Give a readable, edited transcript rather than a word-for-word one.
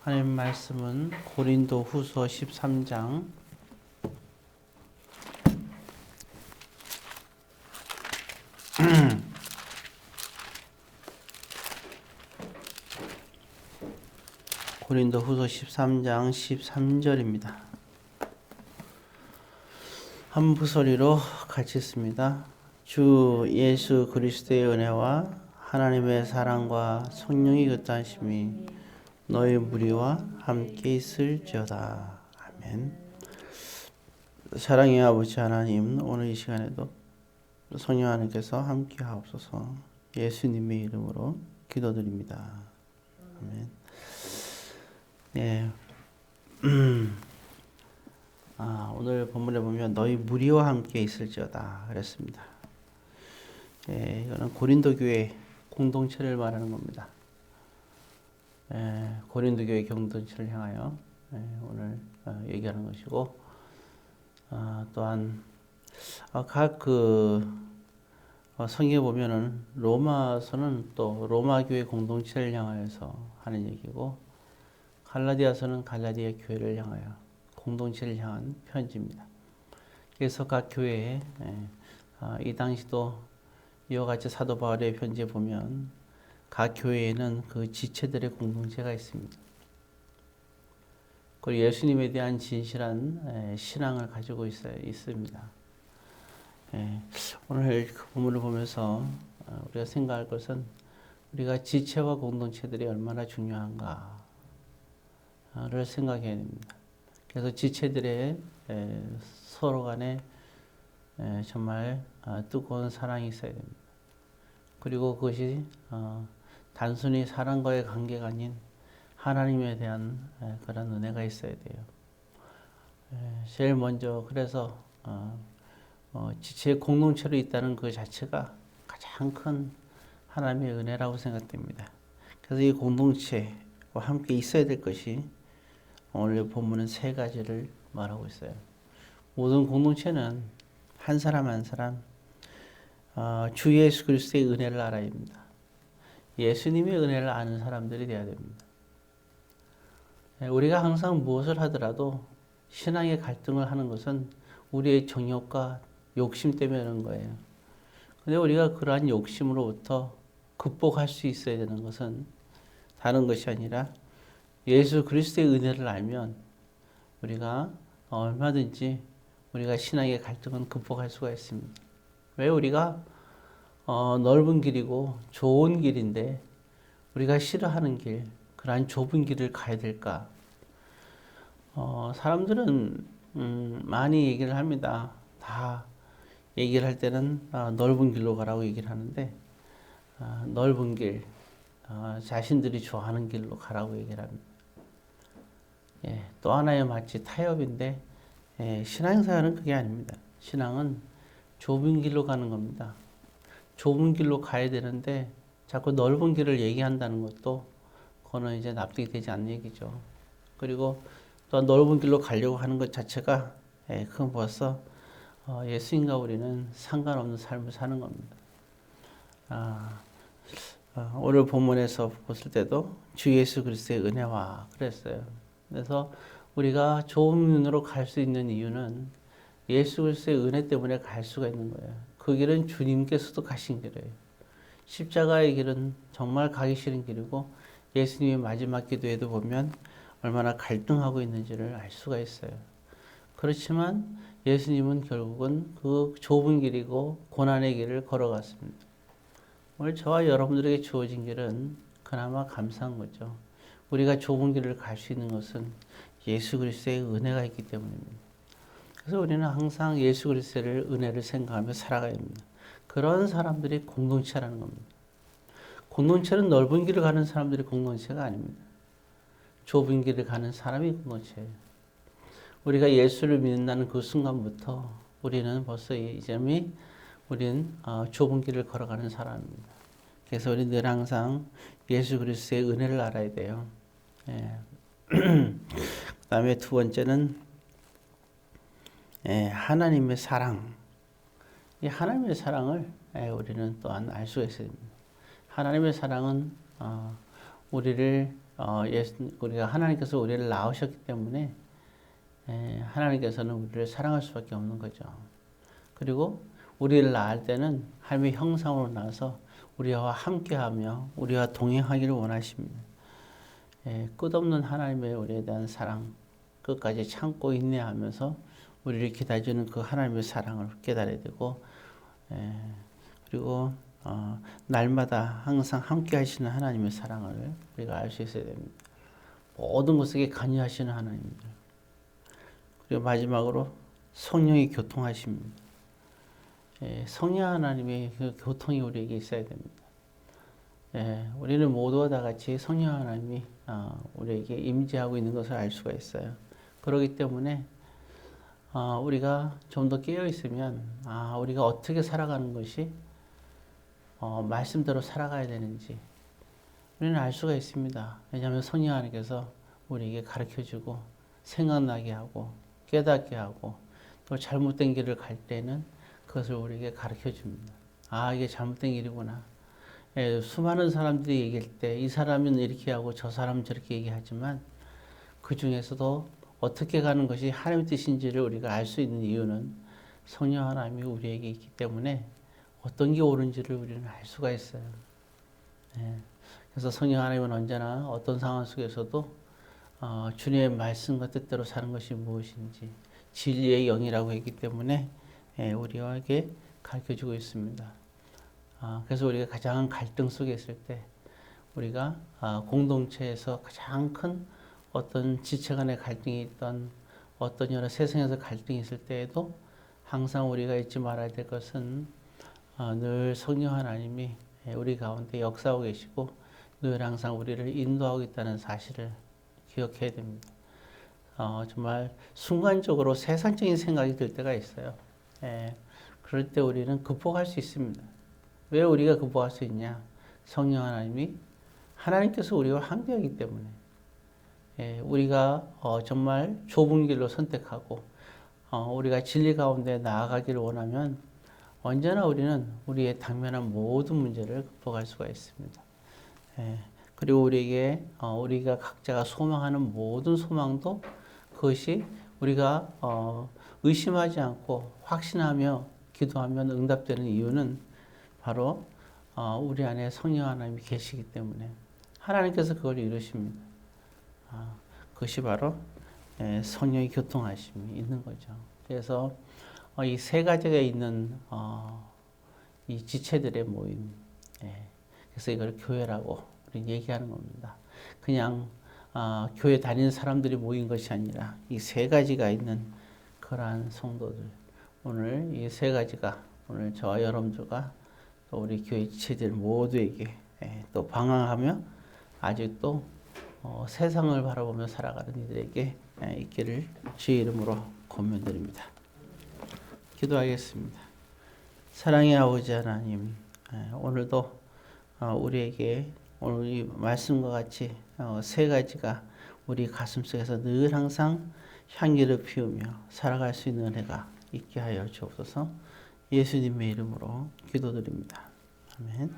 하나님 말씀은 고린도 후서 13장 고린도 후서 13장 13절입니다. 한 부서리로 같이 읽습니다. 주 예수 그리스도의 은혜와 하나님의 사랑과 성령의 교통하심이 너희 무리와 함께 있을지어다. 아멘. 사랑의 아버지 하나님, 오늘 이 시간에도 성령 하나님께서 함께 하옵소서. 예수님의 이름으로 기도드립니다. 아멘. 예. 오늘 본문에 보면 너희 무리와 함께 있을지어다 그랬습니다. 예, 이거는 고린도 교회 공동체를 말하는 겁니다. 예, 고린도 교회 공동체를 향하여 오늘 얘기하는 것이고, 또한 각 성경에 보면은 로마서는 또 로마 교회 공동체를 향하여서 하는 얘기고, 갈라디아서는 갈라디아 교회를 향하여 공동체를 향한 편지입니다. 그래서 각 교회에 이 당시도 이와 같이 사도 바울의 편지에 보면 각 교회에는 그 지체들의 공동체가 있습니다. 그리고 예수님에 대한 진실한 신앙을 가지고 있습니다. 오늘 그 본문을 보면서 우리가 생각할 것은 우리가 지체와 공동체들이 얼마나 중요한가를 생각해야 됩니다. 그래서 지체들의 서로 간에 정말 뜨거운 사랑이 있어야 됩니다. 그리고 그것이 단순히 사람과의 관계가 아닌 하나님에 대한 그런 은혜가 있어야 돼요. 제일 먼저 그래서 지체의 공동체로 있다는 그 자체가 가장 큰 하나님의 은혜라고 생각됩니다. 그래서 이 공동체와 함께 있어야 될 것이 오늘 본문은 세 가지를 말하고 있어요. 모든 공동체는 한 사람 한 사람 주 예수 그리스도의 은혜를 알아야 합니다. 예수님의 은혜를 아는 사람들이 되어야 됩니다. 우리가 항상 무엇을 하더라도 신앙의 갈등을 하는 것은 우리의 정욕과 욕심 때문에 그런 거예요. 근데 우리가 그러한 욕심으로부터 극복할 수 있어야 되는 것은 다른 것이 아니라 예수 그리스도의 은혜를 알면 우리가 얼마든지 우리가 신앙의 갈등은 극복할 수가 있습니다. 왜 우리가 넓은 길이고 좋은 길인데 우리가 싫어하는 길, 그러한 좁은 길을 가야 될까? 사람들은 많이 얘기를 합니다. 다 얘기를 할 때는 넓은 길로 가라고 얘기를 하는데 넓은 길, 자신들이 좋아하는 길로 가라고 얘기를 합니다. 예, 또 하나의 마치 타협인데 신앙생활은 그게 아닙니다. 신앙은 좁은 길로 가는 겁니다. 좁은 길로 가야 되는데 자꾸 넓은 길을 얘기한다는 것도 그거는 이제 납득이 되지 않는 얘기죠. 그리고 또 넓은 길로 가려고 하는 것 자체가 그건 벌써 예수님과 우리는 상관없는 삶을 사는 겁니다. 오늘 본문에서 봤을 때도 주 예수 그리스도의 은혜와 그랬어요. 그래서 우리가 좋은 눈으로 갈 수 있는 이유는 예수 그리스도의 은혜 때문에 갈 수가 있는 거예요. 그 길은 주님께서도 가신 길이에요. 십자가의 길은 정말 가기 싫은 길이고 예수님의 마지막 기도에도 보면 얼마나 갈등하고 있는지를 알 수가 있어요. 그렇지만 예수님은 결국은 그 좁은 길이고 고난의 길을 걸어갔습니다. 오늘 저와 여러분들에게 주어진 길은 그나마 감사한 거죠. 우리가 좁은 길을 갈 수 있는 것은 예수 그리스도의 은혜가 있기 때문입니다. 그래서 우리는 항상 예수 그리스도의 은혜를 생각하며 살아가야 합니다. 그런 사람들이 공동체라는 겁니다. 공동체는 넓은 길을 가는 사람들이 공동체가 아닙니다. 좁은 길을 가는 사람이 공동체예요. 우리가 예수를 믿는다는 그 순간부터 우리는 벌써 이 점이 우리는 좁은 길을 걸어가는 사람입니다. 그래서 우리 늘 항상 예수 그리스도의 은혜를 알아야 돼요. 그 다음에 두 번째는 하나님의 사랑. 이 하나님의 사랑을 우리는 또한 알 수가 있어야 됩니다. 하나님의 사랑은 우리를 우리가 하나님께서 우리를 낳으셨기 때문에 하나님께서는 우리를 사랑할 수밖에 없는 거죠. 그리고 우리를 낳을 때는 하나님의 형상으로 나서 우리와 함께하며 우리와 동행하기를 원하십니다. 끝없는 하나님의 우리에 대한 사랑, 끝까지 참고 인내하면서 우리를 기다려주는 그 하나님의 사랑을 깨달아야 되고, 그리고 날마다 항상 함께 하시는 하나님의 사랑을 우리가 알 수 있어야 됩니다. 모든 것에 관여하시는 하나님입니다. 그리고 마지막으로 성령이 교통하십니다. 성령 하나님의 그 교통이 우리에게 있어야 됩니다. 우리는 모두가 다 같이 성령 하나님이 우리에게 임재하고 있는 것을 알 수가 있어요. 그렇기 때문에 우리가 좀 더 깨어 있으면 우리가 어떻게 살아가는 것이 말씀대로 살아가야 되는지 우리는 알 수가 있습니다. 왜냐하면 성령 하나님께서 우리에게 가르쳐주고 생각나게 하고 깨닫게 하고 또 잘못된 길을 갈 때는 그것을 우리에게 가르쳐줍니다. 이게 잘못된 길이구나. 수많은 사람들이 얘기할 때 이 사람은 이렇게 하고 저 사람은 저렇게 얘기하지만 그 중에서도 어떻게 가는 것이 하나님의 뜻인지를 우리가 알 수 있는 이유는 성령 하나님이 우리에게 있기 때문에 어떤 게 옳은지를 우리는 알 수가 있어요. 그래서 성령 하나님은 언제나 어떤 상황 속에서도 주님의 말씀과 뜻대로 사는 것이 무엇인지 진리의 영이라고 했기 때문에 우리에게 가르쳐주고 있습니다. 그래서 우리가 가장 갈등 속에 있을 때 우리가 공동체에서 가장 큰 어떤 지체 간의 갈등이 있던 어떤 여러 세상에서 갈등이 있을 때에도 항상 우리가 잊지 말아야 될 것은 늘 성령 하나님이 우리 가운데 역사하고 계시고 늘 항상 우리를 인도하고 있다는 사실을 기억해야 됩니다. 정말 순간적으로 세상적인 생각이 들 때가 있어요. 그럴 때 우리는 극복할 수 있습니다. 왜 우리가 극복할 수 있냐? 성령 하나님이 하나님께서 우리와 함께하기 때문에 우리가 정말 좁은 길로 선택하고 우리가 진리 가운데 나아가기를 원하면 언제나 우리는 우리의 당면한 모든 문제를 극복할 수가 있습니다. 그리고 우리가 각자가 소망하는 모든 소망도 그것이 우리가 의심하지 않고 확신하며 기도하면 응답되는 이유는 바로 우리 안에 성령 하나님이 계시기 때문에 하나님께서 그걸 이루십니다. 그것이 바로 성령의 교통하심이 있는 거죠. 그래서 이 세 가지가 있는 이 지체들의 모임, 그래서 이걸 교회라고 우리 얘기하는 겁니다. 그냥 교회 다니는 사람들이 모인 것이 아니라 이 세 가지가 있는 그러한 성도들, 오늘 이 세 가지가 오늘 저와 여러분들과 또 우리 교회 지체들 모두에게 또 방황하며 아직도 세상을 바라보며 살아가는 이들에게 있기를 주의 이름으로 권면드립니다. 기도하겠습니다. 사랑의 아버지 하나님, 오늘도 우리에게 오늘 이 말씀과 같이 세 가지가 우리 가슴속에서 늘 항상 향기를 피우며 살아갈 수 있는 은혜가 있게 하여 주옵소서. 예수님의 이름으로 기도드립니다. 아멘.